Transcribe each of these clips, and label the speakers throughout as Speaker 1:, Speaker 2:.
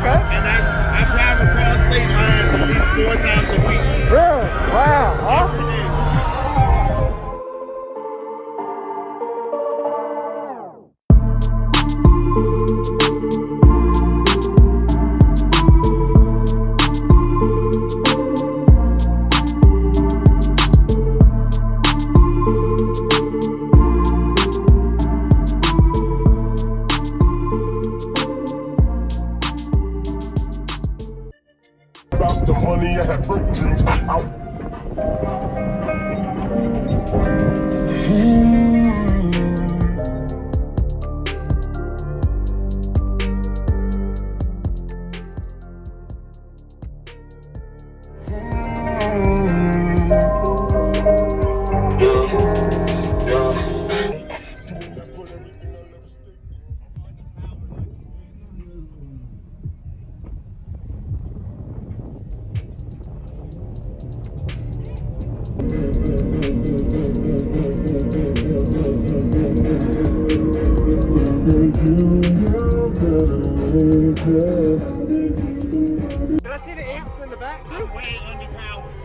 Speaker 1: Okay.
Speaker 2: And I drive across state lines at least 4 times a week.
Speaker 1: Really? Wow. Awesome.
Speaker 3: About the money, I had broke dreams. Out.
Speaker 1: Can I see the amps in the back too?
Speaker 2: Way underpowered.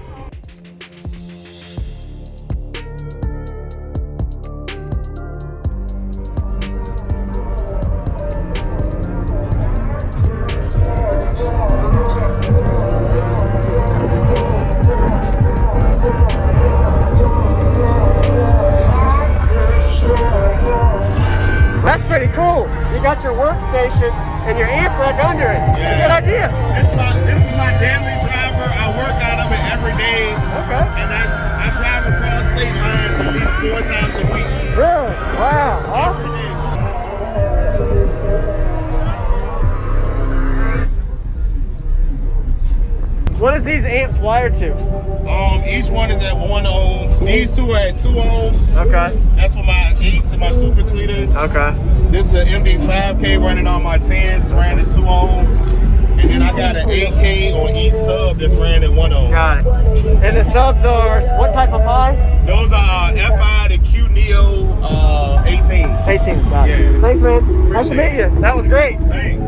Speaker 1: That's pretty cool. You got your workstation and your amp rack under it.
Speaker 2: Yeah.
Speaker 1: Good idea.
Speaker 2: This is my daily driver. I work out of it every day.
Speaker 1: Okay.
Speaker 2: And I drive across state lines at least 4 times a week.
Speaker 1: Really? Wow. Awesome. What is these amps wired to?
Speaker 2: Each one is at 1 ohm. These two are at 2 ohms.
Speaker 1: Okay.
Speaker 2: That's for my 8s and my super tweeters.
Speaker 1: Okay.
Speaker 2: This is an MD5000 running on my 10s, ran at 2 ohms. And then I got an 8K on each sub that's ran at 1 ohm.
Speaker 1: Got it. And the subs are what type of high?
Speaker 2: Those are FI to Q Neo 18s.
Speaker 1: 18s. Got it.
Speaker 2: Yeah.
Speaker 1: Thanks, man. Nice to meet you. That was great.
Speaker 2: Thanks.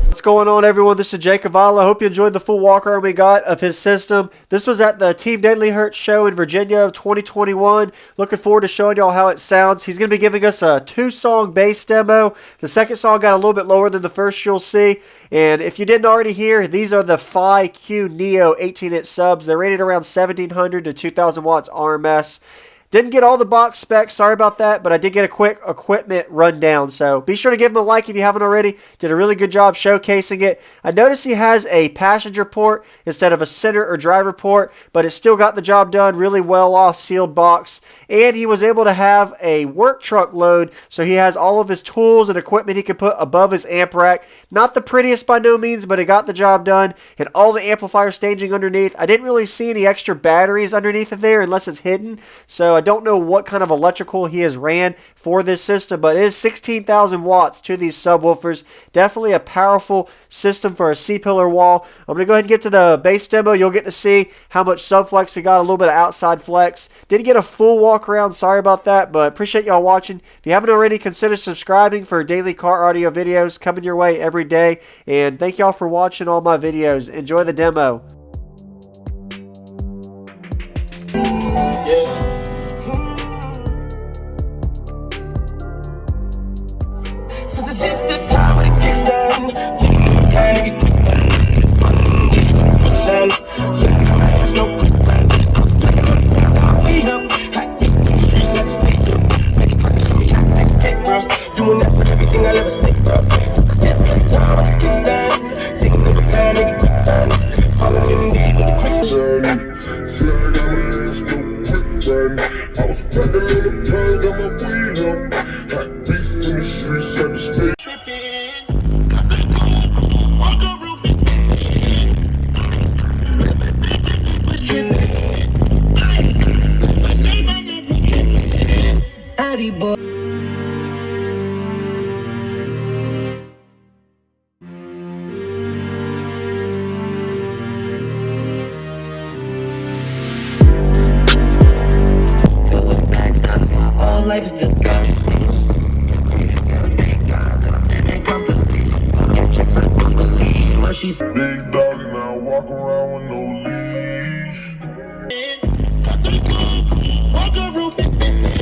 Speaker 1: What's going on, everyone? This is JacobViral. I hope you enjoyed the full walk around we got of his system. This was at the Team DroppinHz show in Virginia of 2021. Looking forward to showing y'all how it sounds. He's going to be giving us a 2-song bass demo. The second song got a little bit lower than the first, you'll see. And if you didn't already hear, these are the Phi Q Neo 18-inch subs. They're rated around 1700 to 2000 watts RMS. Didn't get all the box specs, sorry about that, but I did get a quick equipment rundown. So be sure to give him a like if you haven't already. Did a really good job showcasing it. I noticed he has a passenger port instead of a center or driver port, but it still got the job done. Really well off sealed box. And he was able to have a work truck load, so he has all of his tools and equipment he can put above his amp rack. Not the prettiest by no means, but it got the job done. And all the amplifier staging underneath. I didn't really see any extra batteries underneath of there unless it's hidden. So I don't know what kind of electrical he has ran for this system, but it is 16,000 watts to these subwoofers. Definitely a powerful system for a CPILLAR wall. I'm going to go ahead and get to the bass demo. You'll get to see how much subflex we got, a little bit of outside flex. Didn't get a full walk around, sorry about that, but appreciate y'all watching. If you haven't already, consider subscribing for daily car audio videos coming your way every day. And thank y'all for watching all my videos. Enjoy the demo.
Speaker 4: Since it's just the time when it kicks down, taking the time to get quicksand. Feel like my hands no quicksand. Beat up, hot beat from the streets like a snake, bro. Make it practice for me, hot like a cake, bro. Doing that with everything I'll ever stay, bro. Since it's just the time when it kicks down, taking the time to get quicksand. Following me with the quicksand. Feel like my hands no quicksand. I was pedaling the plug on my wheel, hot beat from the streets like a snake. life is disgusting. Checks, I don't believe what she said.
Speaker 3: Big dog and I walk around with no leash.
Speaker 4: Walk a roof is missing.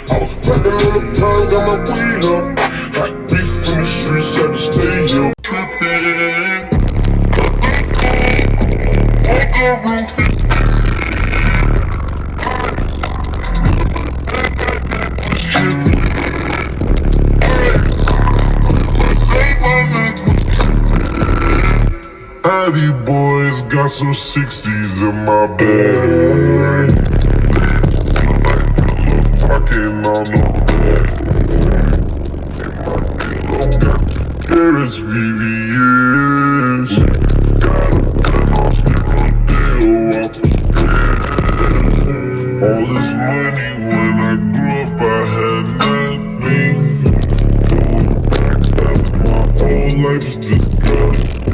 Speaker 3: I was packing on the pound, got my weed up. Got beef in the streets, had to stay here. Trippin'. Addy boys got some 60s in my bag. Talking on the back. Carrots, VVS. Got a gun, I'll stick a deal off the strand. All this money when I grew up, I had nothing. Full backstabbing, my whole life is disgusting.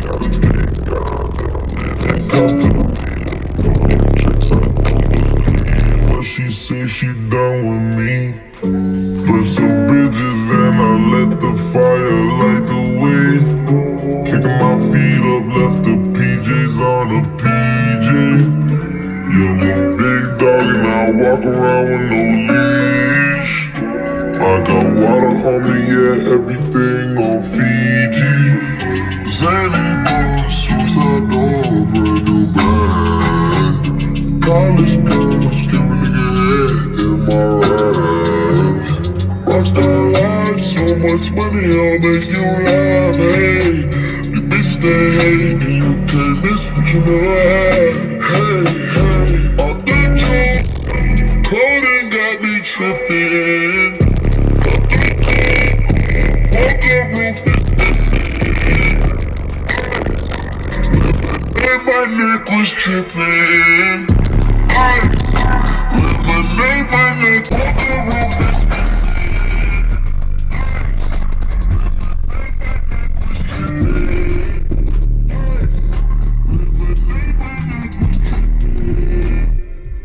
Speaker 3: Gotta thank God that I'm living comfortably. She say she done with me. Burn some bridges and I let the fire light the way. Kicking my feet up, left the PJs on a PJ. Yeah, I'm a big dog and I walk around with no leash. I got water on me, yeah, everything on Fiji. Zanny boys, suicide door, brand new bag. College girls, give a nigga head in my rags. Rockstar life, so much money, I'll make you laugh, hey. The bitch they hate, and you can't miss what you never had. Hey, hey, off the joint, clothing got me trippin'. Walk the roof is missing. And my neck was trippin'.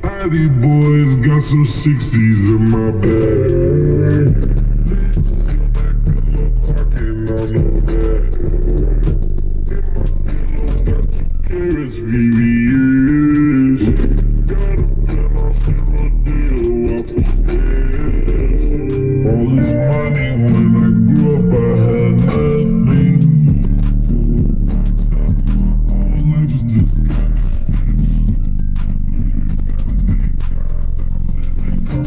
Speaker 3: Addy boys got some 60s in my bag. Talking on the back. Carrots, VVS. Got a gun, I'll stick a deal off the stand. All this money when I grew up, I had nothing. All life is disgusting. Oh,